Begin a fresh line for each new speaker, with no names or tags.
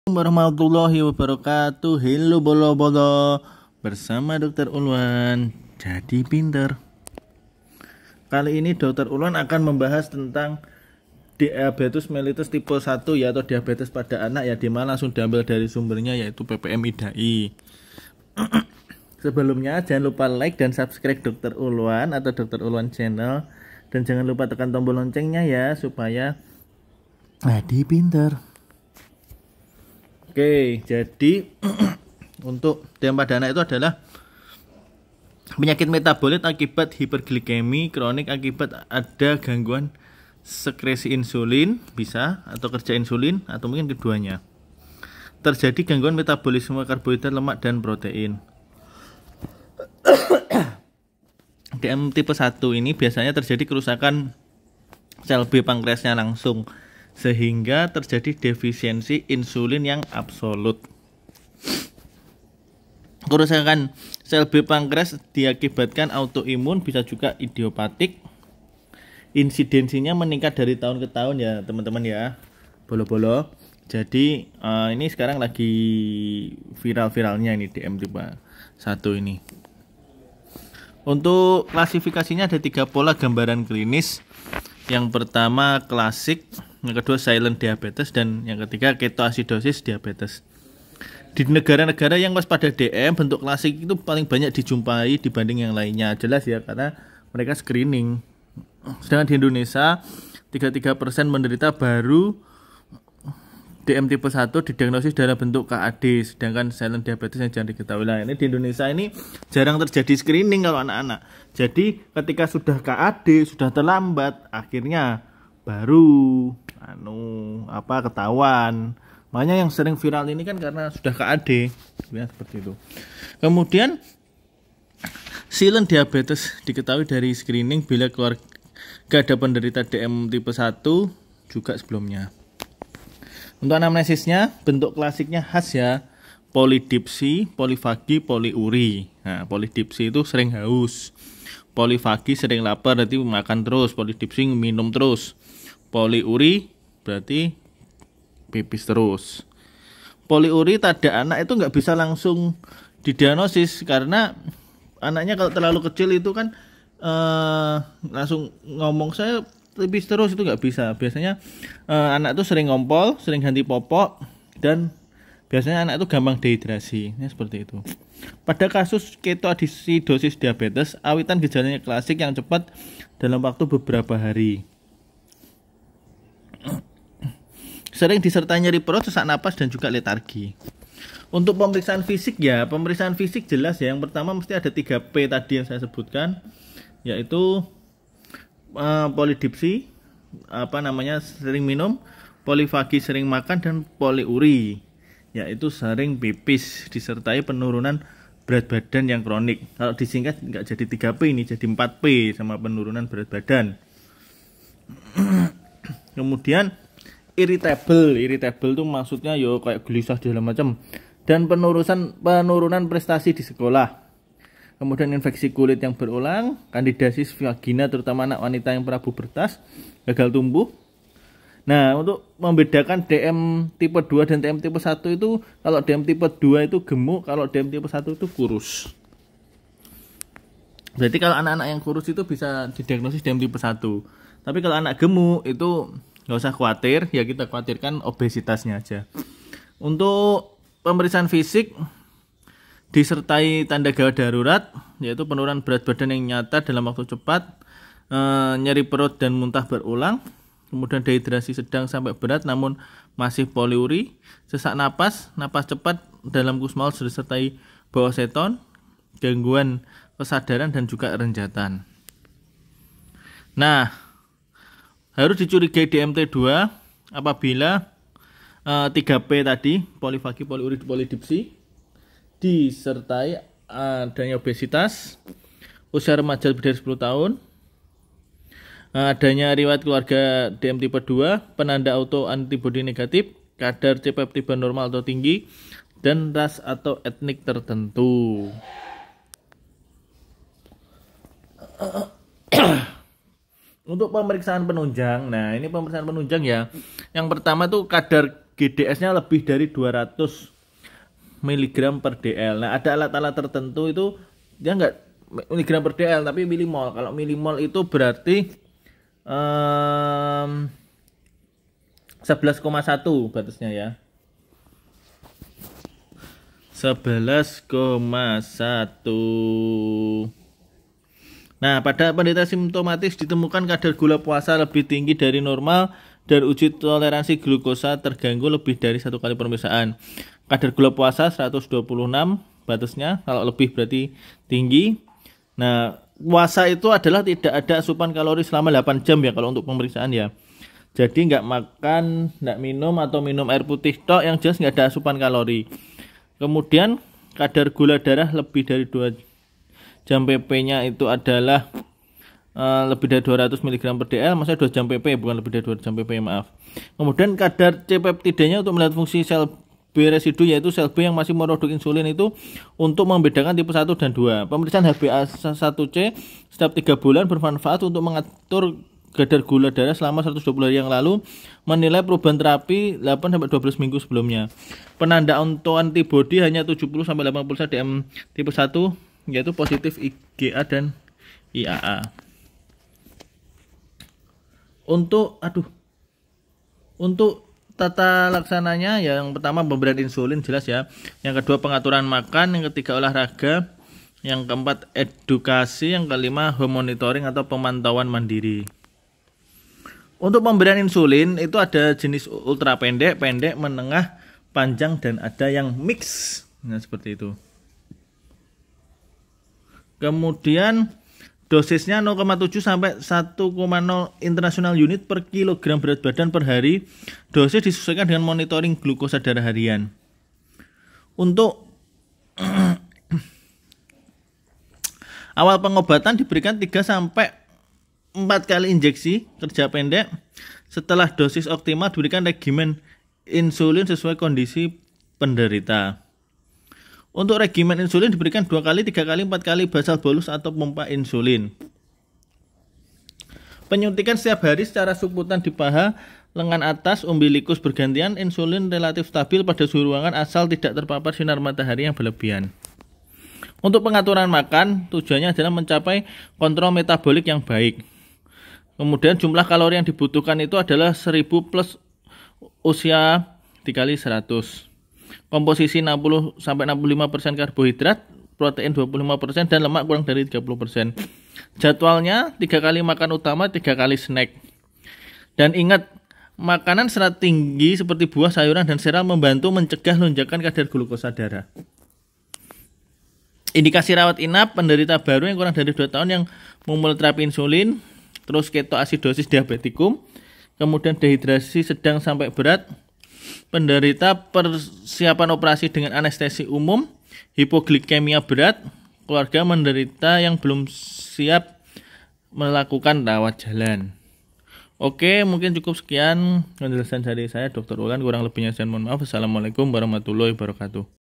Warahmatullahi wabarakatuh. Hello bolo-bolo, bersama Dokter Ulwan jadi pinter. Kali ini Dokter Ulwan akan membahas tentang diabetes mellitus tipe 1 ya, atau diabetes pada anak ya, dimana langsung diambil dari sumbernya yaitu PPM IDAI. Sebelumnya jangan lupa like dan subscribe Dokter Ulwan atau Dokter Ulwan channel, dan jangan lupa tekan tombol loncengnya ya, supaya jadi pinter. Oke, jadi untuk demam pada anak itu adalah penyakit metabolit akibat hiperglikemi kronik akibat ada gangguan sekresi insulin, bisa, atau kerja insulin, atau mungkin keduanya. Terjadi gangguan metabolisme karbohidrat, lemak, dan protein. DM tipe 1 ini biasanya terjadi kerusakan sel B pankreasnya langsung, sehingga terjadi defisiensi insulin yang absolut. Kerusakan sel B pankreas diakibatkan autoimun, bisa juga idiopatik. Insidensinya meningkat dari tahun ke tahun ya teman-teman ya, bolo-bolo. Jadi ini sekarang lagi viral-viralnya ini DM tipe 1 ini. Untuk klasifikasinya ada 3 pola gambaran klinis. Yang pertama klasik, yang kedua silent diabetes, dan yang ketiga ketoasidosis diabetes. Di negara-negara yang waspada DM, bentuk klasik itu paling banyak dijumpai dibanding yang lainnya. Jelas ya, karena mereka screening. Sedangkan di Indonesia 33% menderita baru DM tipe 1 didiagnosis dalam bentuk KAD, sedangkan silent diabetes yang jarang diketahui. Nah, ini di Indonesia ini jarang terjadi screening kalau anak-anak. Jadi ketika sudah KAD, sudah terlambat, akhirnya baru ketahuan. Makanya yang sering viral ini kan karena sudah KAD, ya, seperti itu. Kemudian silent diabetes diketahui dari screening bila keluarga ada penderita DM tipe 1 juga sebelumnya. Untuk anamnesisnya, bentuk klasiknya khas ya, polidipsi, polifagi, poliuri. Nah, polidipsi itu sering haus, polifagi sering lapar, berarti makan terus, polidipsi minum terus, poliuri berarti pipis terus. Poliuri pada anak itu nggak bisa langsung didiagnosis, karena anaknya kalau terlalu kecil itu kan langsung ngomong saya pipis terus, itu nggak bisa. Biasanya anak itu sering ngompol, sering ganti popok, dan biasanya anak itu gampang dehidrasi, ya, seperti itu. Pada kasus ketoasidosis diabetes, awitan gejalanya klasik yang cepat dalam waktu beberapa hari. Sering disertai nyeri perut, sesak napas, dan juga letargi. Untuk pemeriksaan fisik ya, pemeriksaan fisik jelas ya. Yang pertama mesti ada 3P tadi yang saya sebutkan, yaitu polidipsi, sering minum, polifagi sering makan, dan poliuri, yaitu sering pipis disertai penurunan berat badan yang kronik. Kalau disingkat nggak jadi 3P, ini jadi 4P sama penurunan berat badan. Kemudian irritable itu maksudnya yo kayak gelisah segala macam, dan penurunan prestasi di sekolah. Kemudian infeksi kulit yang berulang, kandidiasis vagina terutama anak wanita yang prapubertas, gagal tumbuh. Nah, untuk membedakan DM tipe 2 dan DM tipe 1 itu, kalau DM tipe 2 itu gemuk, kalau DM tipe 1 itu kurus. Berarti kalau anak-anak yang kurus itu bisa didiagnosis DM tipe 1. Tapi kalau anak gemuk itu nggak usah khawatir, ya kita khawatirkan obesitasnya aja. Untuk pemeriksaan fisik disertai tanda gawat darurat, yaitu penurunan berat badan yang nyata dalam waktu cepat, nyeri perut dan muntah berulang, kemudian dehidrasi sedang sampai berat namun masih poliuri, sesak napas cepat dalam kusmaul disertai bau aseton, gangguan kesadaran, dan juga renjatan. Nah, harus dicurigai DMT2 apabila 3P tadi, polifagi, poliuri, polidipsi, disertai adanya obesitas, usia remaja lebih dari 10 tahun, adanya riwayat keluarga DM tipe 2, penanda auto antibodi negatif, kadar C-peptida normal atau tinggi, dan ras atau etnik tertentu. Untuk pemeriksaan penunjang, nah ini pemeriksaan penunjang ya. Yang pertama tuh kadar GDS-nya lebih dari 200 mg per dl. Nah, ada alat-alat tertentu itu dia enggak miligram per dl tapi milimol. Kalau milimol itu berarti 11,1 batasnya ya. 11,1. Nah, pada penderita simptomatis ditemukan kadar gula puasa lebih tinggi dari normal dan uji toleransi glukosa terganggu lebih dari 1 kali pemeriksaan. Kadar gula puasa 126 batasnya, kalau lebih berarti tinggi. Nah, puasa itu adalah tidak ada asupan kalori selama 8 jam ya kalau untuk pemeriksaan ya. Jadi nggak makan, nggak minum atau minum air putih tok, yang jelas nggak ada asupan kalori. Kemudian kadar gula darah lebih dari 2 jam PP-nya itu adalah lebih dari 200 mg per dl, maksudnya 2 jam PP, bukan lebih dari 2 jam PP, maaf. Kemudian kadar C-peptidanya untuk melihat fungsi sel B residu, yaitu sel B yang masih memproduksi insulin itu untuk membedakan tipe 1 dan 2. Pemeriksaan HbA1c setiap 3 bulan bermanfaat untuk mengatur kadar gula darah selama 120 hari yang lalu, menilai perubahan terapi 8-12 minggu sebelumnya. Penanda untuk antibodi hanya 70-80% DM tipe 1, yaitu positif IgA dan IAA. Untuk tata laksananya, yang pertama pemberian insulin jelas ya, yang kedua pengaturan makan, yang ketiga olahraga, yang keempat edukasi, yang kelima home monitoring atau pemantauan mandiri. Untuk pemberian insulin itu ada jenis ultra pendek, menengah, panjang, dan ada yang mix. Nah, seperti itu. Kemudian dosisnya 0,7 sampai 1,0 international unit per kilogram berat badan per hari. Dosis disesuaikan dengan monitoring glukosa darah harian. Untuk awal pengobatan diberikan 3 sampai 4 kali injeksi kerja pendek. Setelah dosis optimal diberikan regimen insulin sesuai kondisi penderita. Untuk regimen insulin diberikan 2 kali, 3 kali, 4 kali basal bolus atau pompa insulin. Penyuntikan setiap hari secara subkutan di paha, lengan atas, umbilikus bergantian. Insulin relatif stabil pada suhu ruangan asal tidak terpapar sinar matahari yang berlebihan. Untuk pengaturan makan, tujuannya adalah mencapai kontrol metabolik yang baik. Kemudian jumlah kalori yang dibutuhkan itu adalah 1000 plus usia dikali 100. Komposisi 60-65% karbohidrat, protein 25% dan lemak kurang dari 30%. Jadwalnya 3 kali makan utama, 3 kali snack. Dan ingat, makanan serat tinggi seperti buah, sayuran, dan sereal membantu mencegah lonjakan kadar glukosa darah. Indikasi rawat inap, penderita baru yang kurang dari 2 tahun yang memulai terapi insulin, terus ketoasidosis diabetikum, kemudian dehidrasi sedang sampai berat, penderita persiapan operasi dengan anestesi umum, hipoglikemia berat, keluarga menderita yang belum siap melakukan rawat jalan. Oke, mungkin cukup sekian penjelasan dari saya, Dr. Ulan. Kurang lebihnya saya mohon maaf. Assalamualaikum warahmatullahi wabarakatuh.